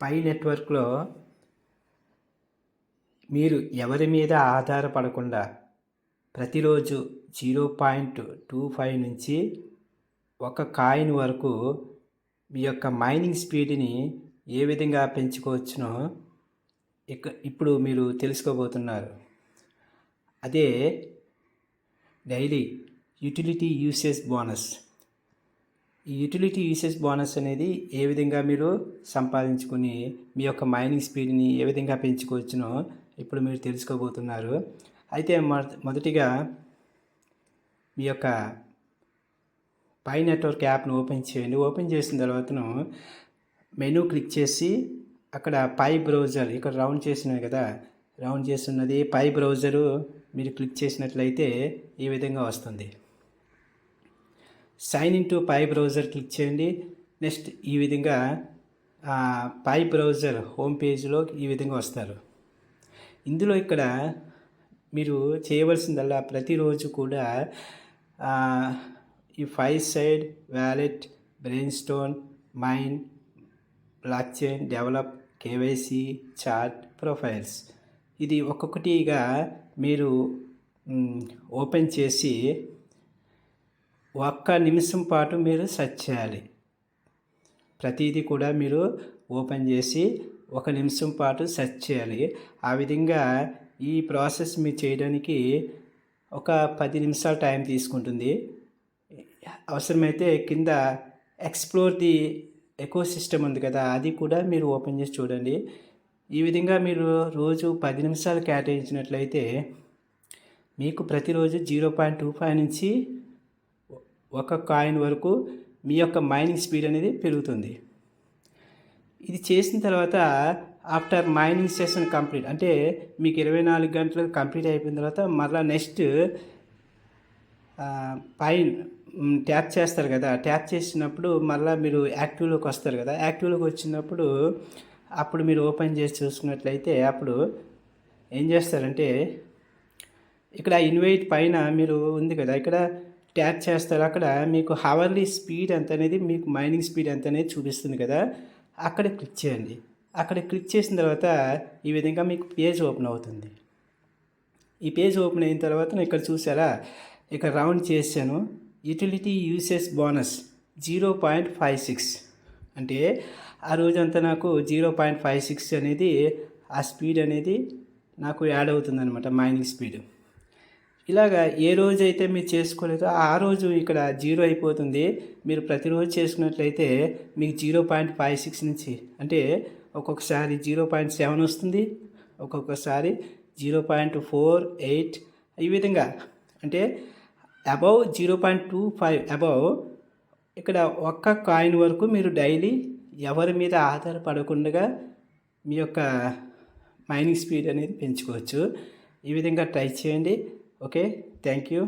పై నెట్వర్క్లో మీరు ఎవరి మీద ఆధారపడకుండా ప్రతిరోజు 0.25 నుంచి ఒక కాయిన్ వరకు మీ యొక్క మైనింగ్ స్పీడ్ని ఏ విధంగా పెంచుకోవచ్చునో ఇప్పుడు మీరు తెలుసుకోబోతున్నారు. అదే డైలీ యూటిలిటీ యూసేజ్ బోనస్. ఈ యూటిలిటీ యూసేజ్ బోనస్ అనేది ఏ విధంగా మీరు సంపాదించుకుని మీ యొక్క మైనింగ్ స్పీడ్ని ఏ విధంగా పెంచుకోవచ్చునో ఇప్పుడు మీరు తెలుసుకోబోతున్నారు. అయితే మొదటిగా మీ యొక్క పై నెట్వర్క్ యాప్ను ఓపెన్ చేయండి. ఓపెన్ చేసిన తర్వాతను మెనూ క్లిక్ చేసి అక్కడ పై బ్రౌజర్ ఇక్కడ రౌండ్ చేసినవి కదా, రౌండ్ చేస్తున్నది పై బ్రౌజరు మీరు క్లిక్ చేసినట్లయితే ఈ విధంగా వస్తుంది. Sign in to Pi browser click చేయండి. నెక్స్ట్ ఈ విధంగా పై బ్రౌజర్ హోమ్ పేజ్లో ఈ విధంగా వస్తారు. ఇందులో ఇక్కడ మీరు చేయవలసిందల్లా ప్రతిరోజు కూడా ఈ 5 side wallet, brainstorm, mine, blockchain, develop, KYC, chart, profiles ఇది ఒక్కొక్కటిగా మీరు ఓపెన్ చేసి 1 నిమిషం పాటు మీరు సెర్చ్ చేయాలి. ప్రతిదీ కూడా మీరు ఓపెన్ చేసి 1 నిమిషం పాటు సెర్చ్ చేయాలి. ఆ విధంగా ఈ ప్రాసెస్ మీరు చేయడానికి ఒక 10 నిమిషాలు టైం తీసుకుంటుంది. అవసరమైతే కింద ఎక్స్ప్లోర్ ది ఎకోసిస్టమ్ ఉంది కదా, అది కూడా మీరు ఓపెన్ చేసి చూడండి. ఈ విధంగా మీరు రోజు 10 నిమిషాలు కేటాయించినట్లయితే మీకు ప్రతిరోజు 0.25 నుంచి 1 కాయిన్ వరకు మీ యొక్క మైనింగ్ స్పీడ్ అనేది పెరుగుతుంది. ఇది చేసిన తర్వాత ఆఫ్టర్ మైనింగ్ సెషన్ కంప్లీట్ అంటే మీకు 24 గంటలు కంప్లీట్ అయిపోయిన తర్వాత మరలా నెక్స్ట్ పైన ట్యాప్ చేస్తారు కదా, ట్యాప్ చేసినప్పుడు మళ్ళీ మీరు యాక్టివ్లోకి వస్తారు కదా, యాక్టివ్లోకి వచ్చినప్పుడు అప్పుడు మీరు ఓపెన్ చేసి చూసుకున్నట్లయితే అప్పుడు ఏం చేస్తారంటే ఇక్కడ ఇన్వైట్ పైన మీరు ఉంది కదా, ఇక్కడ ట్యాప్ చేస్తారు. అక్కడ మీకు హవర్లీ స్పీడ్ ఎంత అనేది, మీకు మైనింగ్ స్పీడ్ ఎంత అనేది చూపిస్తుంది కదా, అక్కడ క్లిక్ చేయండి. అక్కడ క్లిక్ చేసిన తర్వాత ఈ విధంగా మీకు పేజ్ ఓపెన్ అవుతుంది. ఈ పేజ్ ఓపెన్ అయిన తర్వాత ఇక్కడ చూసారా, ఇక్కడ రౌండ్ చేశాను. యూటిలిటీ యూసేజ్ బోనస్ 0.56 అంటే ఆ రోజంతా నాకు 0.56 అనేది ఆ స్పీడ్ అనేది నాకు యాడ్ అవుతుంది అనమాట, మైనింగ్ స్పీడ్. ఇలాగా ఏ రోజు అయితే మీరు చేసుకోలేదో ఆ రోజు ఇక్కడ 0 అయిపోతుంది. మీరు ప్రతిరోజు చేసుకున్నట్లయితే మీకు 0.56 నుంచి అంటే ఒక్కొక్కసారి 0.7 వస్తుంది, ఒక్కొక్కసారి 0.48 ఈ విధంగా అంటే అబౌవ్ 0.25 అబౌవ్ ఇక్కడ 1 కాయిన్ వరకు మీరు డైలీ ఎవరి మీద ఆధారపడకుండా మీ యొక్క మైనింగ్ స్పీడ్ అనేది పెంచుకోవచ్చు. ఈ విధంగా ట్రై చేయండి. Okay, thank you.